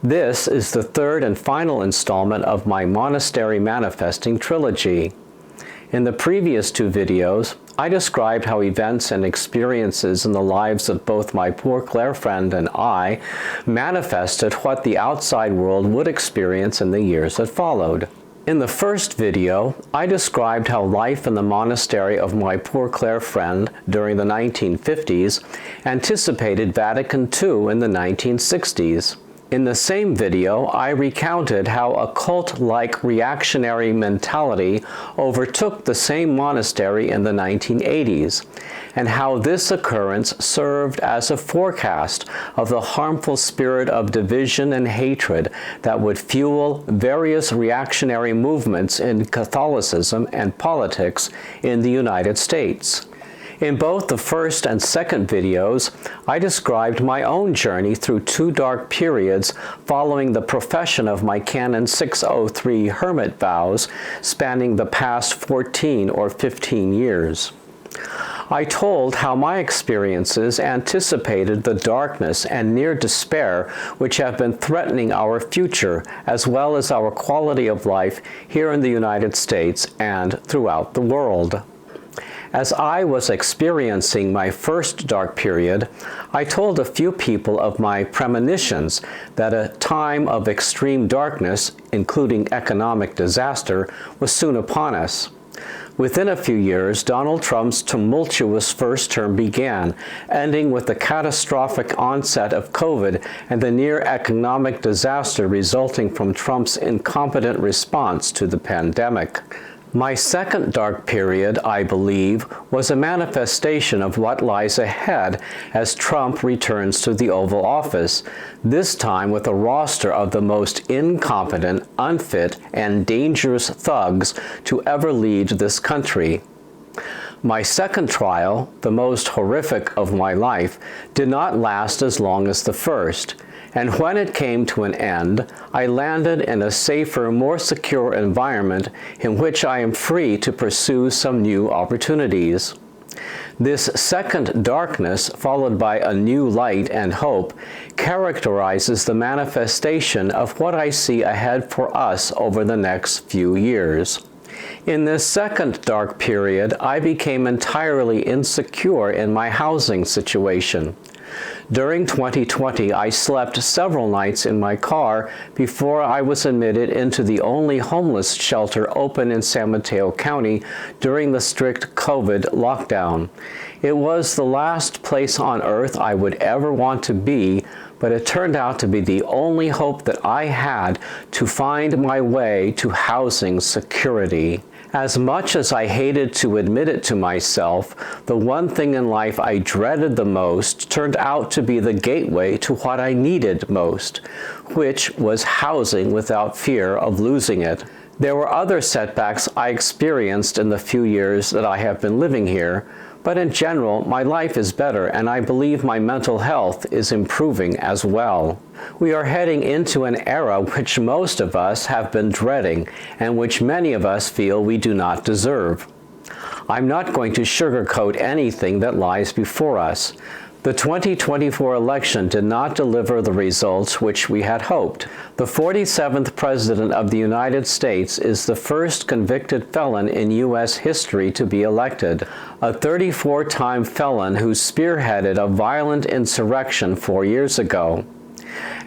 This is the third and final installment of my Monastery Manifesting Trilogy. In the previous two videos, I described how events and experiences in the lives of both my poor Claire friend and I manifested what the outside world would experience in the years that followed. In the first video, I described how life in the monastery of my poor Claire friend during the 1950s anticipated Vatican II in the 1960s. In the same video, I recounted how a cult-like reactionary mentality overtook the same monastery in the 1980s, and how this occurrence served as a forecast of the harmful spirit of division and hatred that would fuel various reactionary movements in Catholicism and politics in the United States. In both the first and second videos, I described my own journey through two dark periods following the profession of my Canon 603 hermit vows spanning the past 14 or 15 years. I told how my experiences anticipated the darkness and near despair which have been threatening our future as well as our quality of life here in the United States and throughout the world. As I was experiencing my first dark period, I told a few people of my premonitions that a time of extreme darkness, including economic disaster, was soon upon us. Within a few years, Donald Trump's tumultuous first term began, ending with the catastrophic onset of COVID and the near economic disaster resulting from Trump's incompetent response to the pandemic. My second dark period, I believe, was a manifestation of what lies ahead as Trump returns to the Oval Office, this time with a roster of the most incompetent, unfit, and dangerous thugs to ever lead this country. My second trial, the most horrific of my life, did not last as long as the first. And when it came to an end, I landed in a safer, more secure environment in which I am free to pursue some new opportunities. This second darkness, followed by a new light and hope, characterizes the manifestation of what I see ahead for us over the next few years. In this second dark period, I became entirely insecure in my housing situation. During 2020, I slept several nights in my car before I was admitted into the only homeless shelter open in San Mateo County during the strict COVID lockdown. It was the last place on earth I would ever want to be, but it turned out to be the only hope that I had to find my way to housing security. As much as I hated to admit it to myself, the one thing in life I dreaded the most turned out to be the gateway to what I needed most, which was housing without fear of losing it. There were other setbacks I experienced in the few years that I have been living here, but in general, my life is better and I believe my mental health is improving as well. We are heading into an era which most of us have been dreading and which many of us feel we do not deserve. I'm not going to sugarcoat anything that lies before us. The 2024 election did not deliver the results which we had hoped. The 47th President of the United States is the first convicted felon in U.S. history to be elected, a 34-time felon who spearheaded a violent insurrection 4 years ago.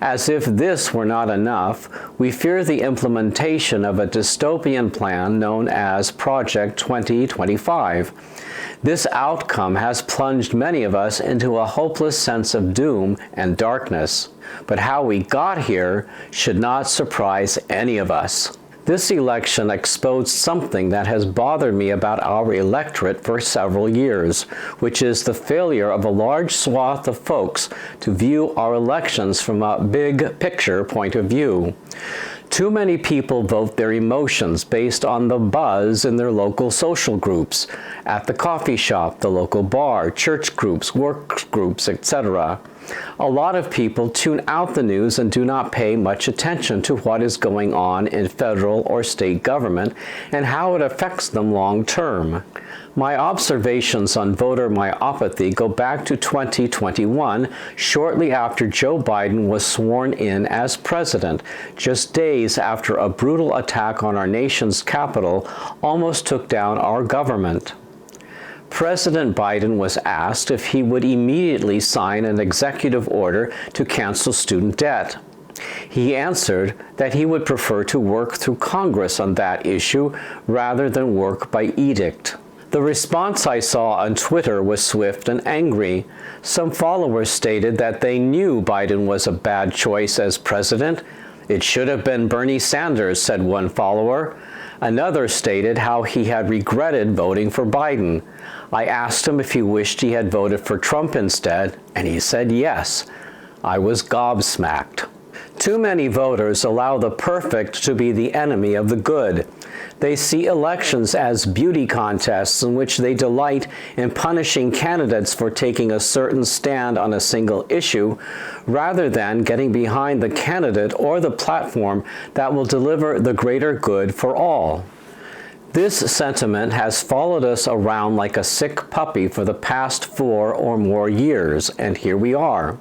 As if this were not enough, we fear the implementation of a dystopian plan known as Project 2025. This outcome has plunged many of us into a hopeless sense of doom and darkness. But how we got here should not surprise any of us. This election exposed something that has bothered me about our electorate for several years, which is the failure of a large swath of folks to view our elections from a big picture point of view. Too many people vote their emotions based on the buzz in their local social groups, at the coffee shop, the local bar, church groups, work groups, etc. A lot of people tune out the news and do not pay much attention to what is going on in federal or state government and how it affects them long term. My observations on voter myopathy go back to 2021, shortly after Joe Biden was sworn in as president, just days after a brutal attack on our nation's capital almost took down our government. President Biden was asked if he would immediately sign an executive order to cancel student debt. He answered that he would prefer to work through Congress on that issue rather than work by edict. The response I saw on Twitter was swift and angry. Some followers stated that they knew Biden was a bad choice as president. "It should have been Bernie Sanders," said one follower. Another stated how he had regretted voting for Biden. I asked him if he wished he had voted for Trump instead, and he said yes. I was gobsmacked. Too many voters allow the perfect to be the enemy of the good. They see elections as beauty contests in which they delight in punishing candidates for taking a certain stand on a single issue, rather than getting behind the candidate or the platform that will deliver the greater good for all. This sentiment has followed us around like a sick puppy for the past 4 or more years, and here we are.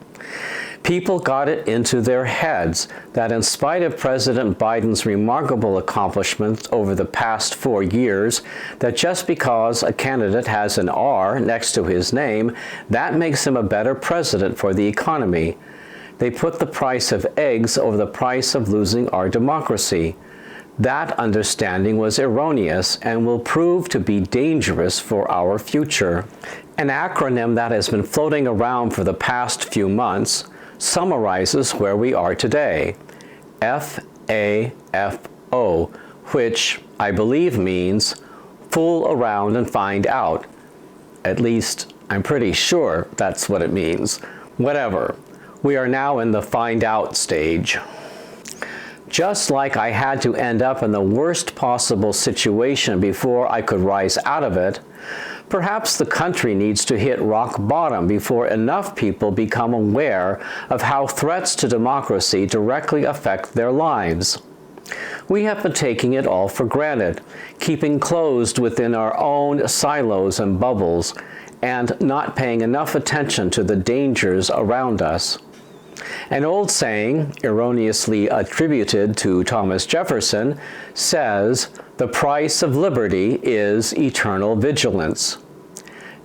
People got it into their heads that in spite of President Biden's remarkable accomplishments over the past 4 years, that just because a candidate has an R next to his name, that makes him a better president for the economy. They put the price of eggs over the price of losing our democracy. That understanding was erroneous and will prove to be dangerous for our future. An acronym that has been floating around for the past few months summarizes where we are today. FAFO, which I believe means fool around and find out. At least, I'm pretty sure that's what it means. Whatever. We are now in the find out stage. Just like I had to end up in the worst possible situation before I could rise out of it, perhaps the country needs to hit rock bottom before enough people become aware of how threats to democracy directly affect their lives. We have been taking it all for granted, keeping closed within our own silos and bubbles, and not paying enough attention to the dangers around us. An old saying, erroneously attributed to Thomas Jefferson, says, "The price of liberty is eternal vigilance."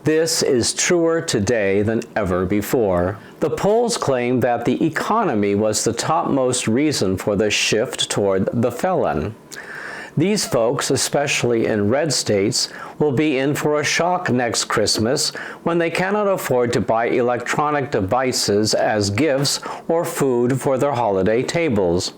This is truer today than ever before. The polls claim that the economy was the topmost reason for the shift toward the felon. These folks, especially in red states, will be in for a shock next Christmas when they cannot afford to buy electronic devices as gifts or food for their holiday tables.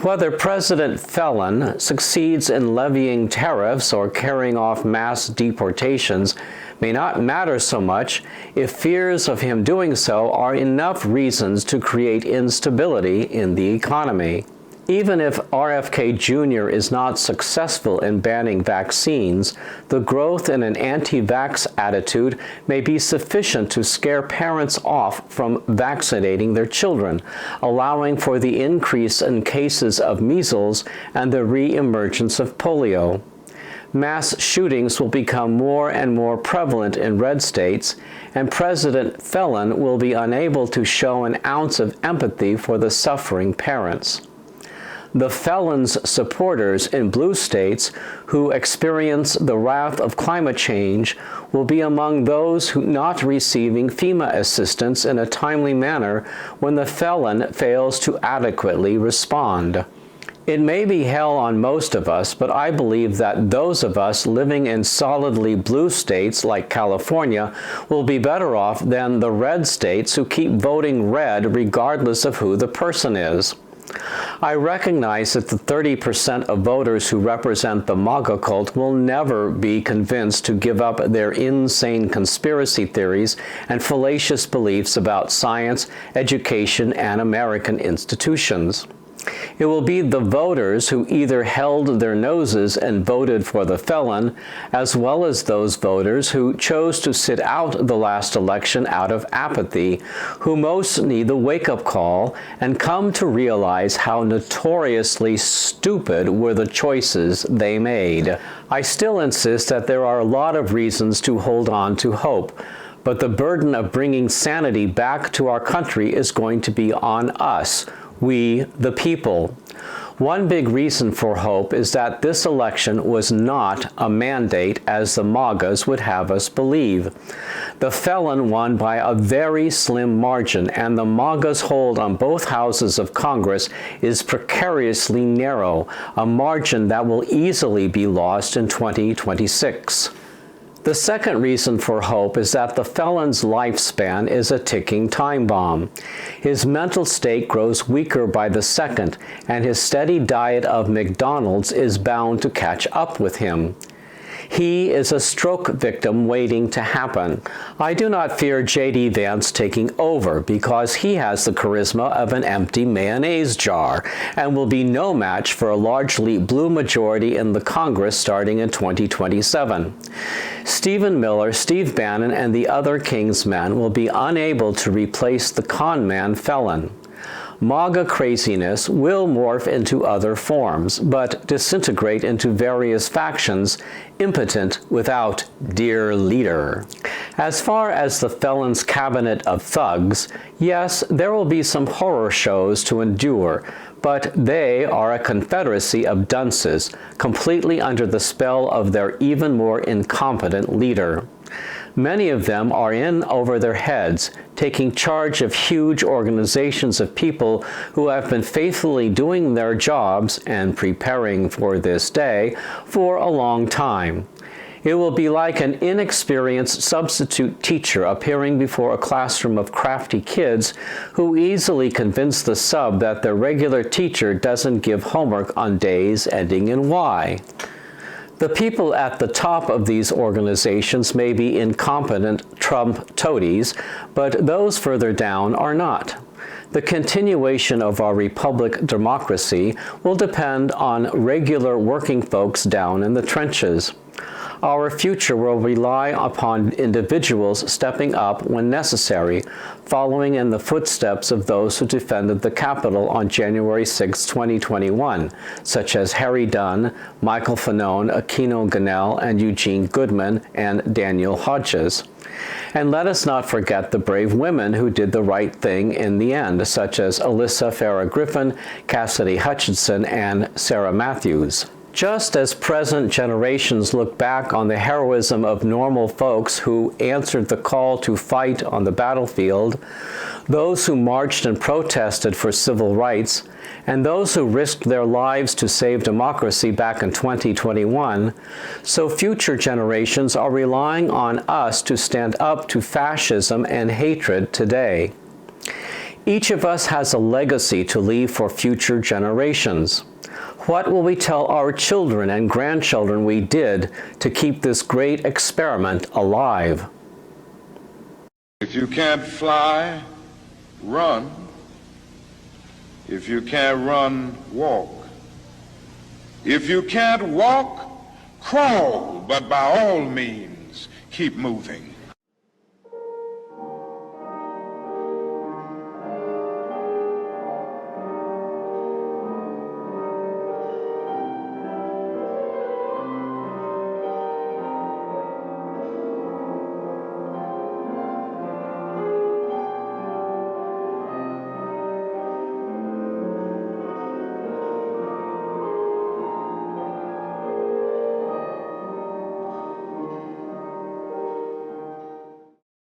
Whether President Felon succeeds in levying tariffs or carrying off mass deportations may not matter so much if fears of him doing so are enough reasons to create instability in the economy. Even if RFK Jr. is not successful in banning vaccines, the growth in an anti-vax attitude may be sufficient to scare parents off from vaccinating their children, allowing for the increase in cases of measles and the re-emergence of polio. Mass shootings will become more and more prevalent in red states, and President Felon will be unable to show an ounce of empathy for the suffering parents. The felon's supporters in blue states who experience the wrath of climate change will be among those who not receiving FEMA assistance in a timely manner when the felon fails to adequately respond. It may be hell on most of us, but I believe that those of us living in solidly blue states like California will be better off than the red states who keep voting red regardless of who the person is. I recognize that the 30% of voters who represent the MAGA cult will never be convinced to give up their insane conspiracy theories and fallacious beliefs about science, education, and American institutions. It will be the voters who either held their noses and voted for the felon, as well as those voters who chose to sit out the last election out of apathy, who most need the wake-up call and come to realize how notoriously stupid were the choices they made. I still insist that there are a lot of reasons to hold on to hope, but the burden of bringing sanity back to our country is going to be on us, we the people. One big reason for hope is that this election was not a mandate as the MAGAs would have us believe. The felon won by a very slim margin, and the MAGA's hold on both houses of Congress is precariously narrow, a margin that will easily be lost in 2026. The second reason for hope is that the felon's lifespan is a ticking time bomb. His mental state grows weaker by the second, and his steady diet of McDonald's is bound to catch up with him. He is a stroke victim waiting to happen. I do not fear J.D. Vance taking over because he has the charisma of an empty mayonnaise jar and will be no match for a largely blue majority in the Congress starting in 2027. Stephen Miller, Steve Bannon, and the other King's men will be unable to replace the con man felon. MAGA craziness will morph into other forms, but disintegrate into various factions, impotent without dear leader. As far as the felon's cabinet of thugs, yes, there will be some horror shows to endure, but they are a confederacy of dunces, completely under the spell of their even more incompetent leader. Many of them are in over their heads, taking charge of huge organizations of people who have been faithfully doing their jobs and preparing for this day for a long time. It will be like an inexperienced substitute teacher appearing before a classroom of crafty kids who easily convince the sub that their regular teacher doesn't give homework on days ending in Y. The people at the top of these organizations may be incompetent Trump toadies, but those further down are not. The continuation of our republic democracy will depend on regular working folks down in the trenches. Our future will rely upon individuals stepping up when necessary, following in the footsteps of those who defended the Capitol on January 6, 2021, such as Harry Dunn, Michael Fanone, Aquino Ganell, and Eugene Goodman, and Daniel Hodges. And let us not forget the brave women who did the right thing in the end, such as Alyssa Farah Griffin, Cassidy Hutchinson, and Sarah Matthews. Just as present generations look back on the heroism of normal folks who answered the call to fight on the battlefield, those who marched and protested for civil rights, and those who risked their lives to save democracy back in 2021, so future generations are relying on us to stand up to fascism and hatred today. Each of us has a legacy to leave for future generations. What will we tell our children and grandchildren we did to keep this great experiment alive? If you can't fly, run. If you can't run, walk. If you can't walk, crawl, but by all means, keep moving.